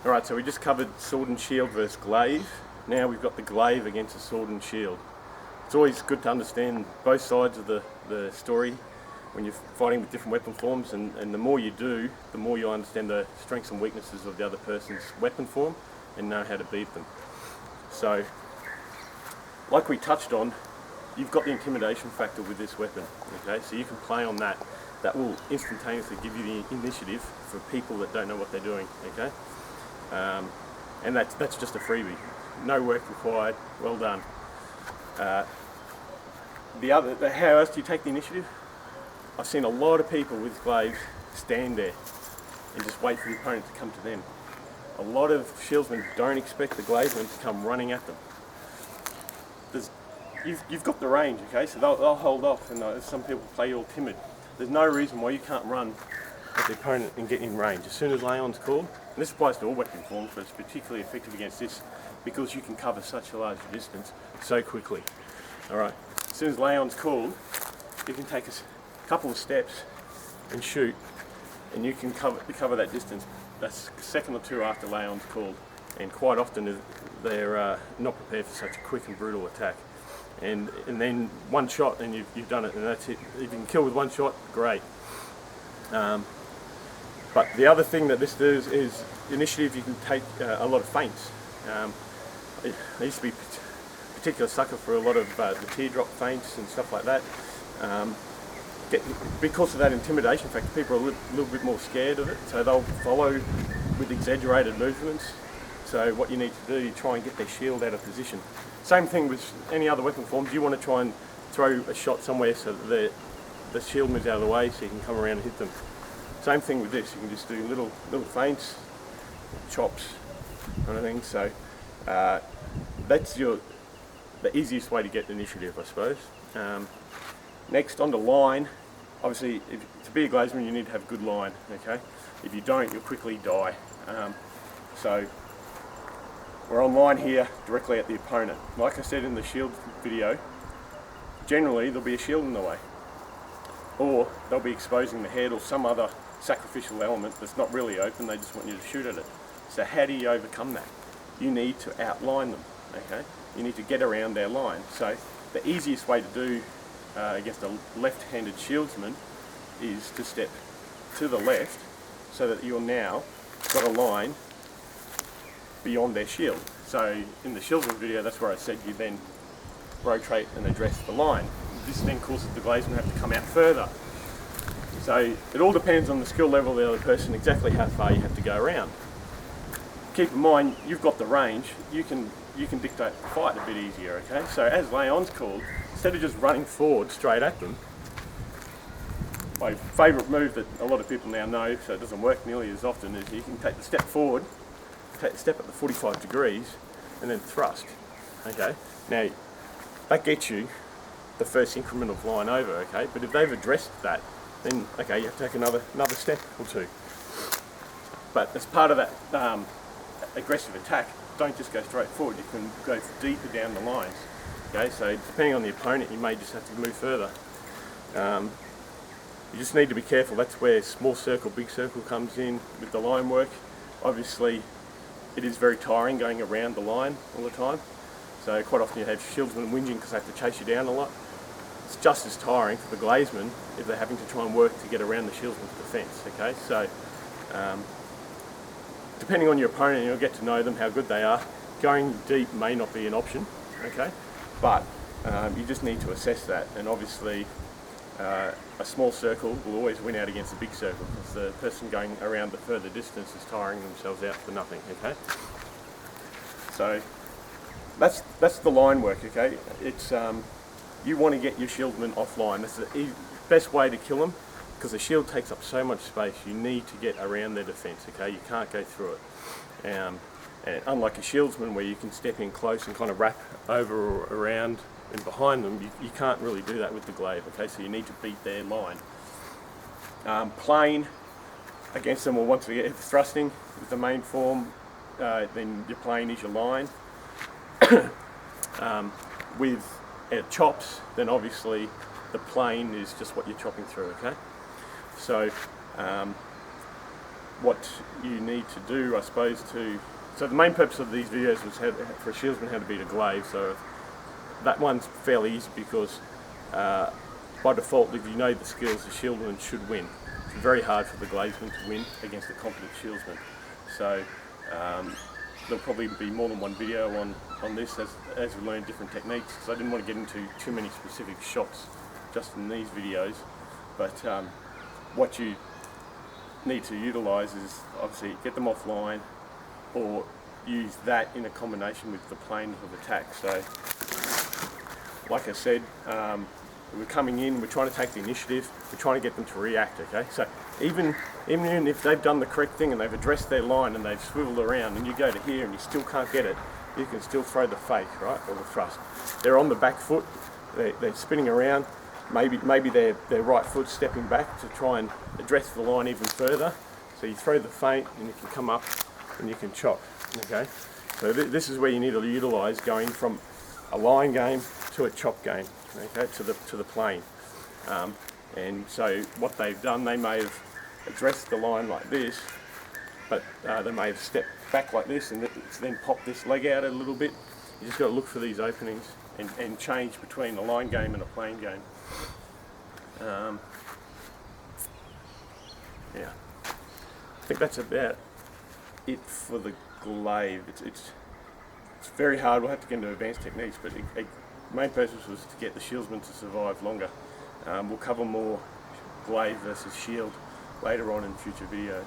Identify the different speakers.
Speaker 1: Alright, so we just covered sword and shield versus glaive. Now we've got the glaive against the sword and shield. It's always good to understand both sides of the story when you're fighting with different weapon forms, and the more you do, the more you'll understand the strengths and weaknesses of the other person's weapon form and know how to beat them. So, like we touched on, you've got the intimidation factor with this weapon, okay? So you can play on that. That will instantaneously give you the initiative for people that don't know what they're doing, okay? And that's just a freebie. No work required, well done. How else do you take the initiative? I've seen a lot of people with glaives stand there and just wait for the opponent to come to them. A lot of shieldsmen don't expect the glaivesmen to come running at them. You've got the range, okay, so they'll hold off, and some people play all timid. There's no reason why you can't run at the opponent and get in range. As soon as Leon's called, and this applies to all weapon forms, but it's particularly effective against this because you can cover such a large distance so quickly. Alright, as soon as Leon's called, you can take a couple of steps and shoot, and you can cover that distance. That's a second or two after Leon's called, and quite often they're not prepared for such a quick and brutal attack. And then one shot and you've done it, and that's it. If you can kill with one shot, great. But the other thing that this does is initiative. You can take a lot of feints. I used to be a particular sucker for a lot of the teardrop feints and stuff like that. Because of that intimidation factor, people are a little bit more scared of it, so they'll follow with exaggerated movements. So what you need to do, you try and get their shield out of position. Same thing with any other weapon forms. You want to try and throw a shot somewhere so that the shield moves out of the way so you can come around and hit them. Same thing with this. You can just do little feints, chops, kind of thing. So that's the easiest way to get initiative, I suppose. Next, on the line. Obviously, to be a glaiveman, you need to have a good line. Okay, if you don't, you'll quickly die. So we're on line here, directly at the opponent. Like I said in the shield video, generally there'll be a shield in the way, or they'll be exposing the head or some other sacrificial element that's not really open. They just want you to shoot at it. So how do you overcome that? You need to outline them. Okay, you need to get around their line. So the easiest way to do against a left-handed shieldsman is to step to the left so that you're now got a line beyond their shield. So in the shieldsman video, that's where I said you then rotate and address the line. This then causes the glaiveman to have to come out further. So it all depends on the skill level of the other person, exactly how far you have to go around. Keep in mind, you've got the range, you can dictate the fight a bit easier, okay? So as Leon's called, instead of just running forward straight at them, my favourite move that a lot of people now know, so it doesn't work nearly as often, is you can take the step forward, take the step at the 45 degrees, and then thrust, okay? Now, that gets you the first increment of line over, okay? But if they've addressed that, then, okay, you have to take another step or two. But as part of that aggressive attack, don't just go straight forward, you can go deeper down the lines. Okay, so depending on the opponent, you may just have to move further. You just need to be careful. That's where small circle, big circle comes in with the line work. Obviously, it is very tiring going around the line all the time. So quite often you have shieldsmen whinging because they have to chase you down a lot. It's just as tiring for the glaivemen if they're having to try and work to get around the shieldsman's defence. Okay, so depending on your opponent, you'll get to know them, how good they are. Going deep may not be an option. Okay. But you just need to assess that, and obviously a small circle will always win out against a big circle because the person going around the further distance is tiring themselves out for nothing. Okay, so that's the line work. Okay, it's you want to get your shieldman offline. That's the best way to kill them because the shield takes up so much space. You need to get around their defence. Okay, you can't go through it. And unlike a shieldsman where you can step in close and kind of wrap over or around and behind them, you can't really do that with the glaive, okay? So you need to beat their line. Plane against them, or once we get thrusting with the main form, then your plane is your line. With chops, then obviously the plane is just what you're chopping through, okay? So what you need to do, I suppose, so the main purpose of these videos was for a shieldsman how to beat a glaive. So that one's fairly easy because by default, if you know the skills, the shieldman should win. It's very hard for the glavesman to win against a competent shieldsman. So there'll probably be more than one video on this as we learn different techniques, because I didn't want to get into too many specific shots just in these videos. But what you need to utilise is obviously get them offline, or use that in a combination with the plane of attack. So like I said, we're coming in, we're trying to take the initiative, we're trying to get them to react, okay? So even if they've done the correct thing and they've addressed their line and they've swiveled around and you go to here and you still can't get it, you can still throw the fake, right, or the thrust. They're on the back foot, they're spinning around, maybe their right foot's stepping back to try and address the line even further. So you throw the feint and you can come up and you can chop, okay? So this is where you need to utilise going from a line game to a chop game, okay, to the plane. And so what they've done, they may have addressed the line like this, but they may have stepped back like this and it's then popped this leg out a little bit. You just got to look for these openings and change between a line game and a plane game. Yeah, I think that's about it for the glaive. It's very hard. We'll have to get into advanced techniques, but the main purpose was to get the shieldsman to survive longer. We'll cover more glaive versus shield later on in future videos.